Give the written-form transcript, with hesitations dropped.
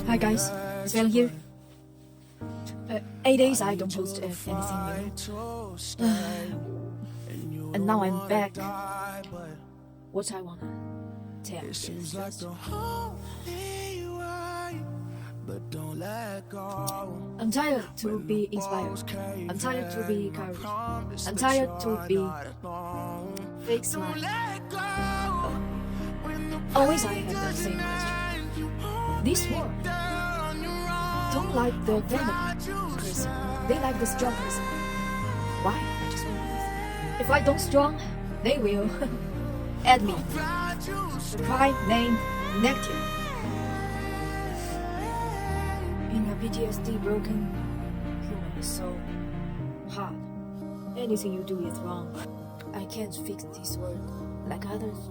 Hi guys, it's Val here. 8 days I don't post anything new. And now I'm back. What I wanna tell is I'm tired to be inspired. I'm tired to be encouraged. I'm tired to be fixed mind. Always I have the same question. This world don't like the venom person. They like the strong person. Why? I just wonder. If I don't strong, they will add me. Pride named negative. Being a PTSD broken human is so hard. Anything you do is wrong. I can't fix this world like others.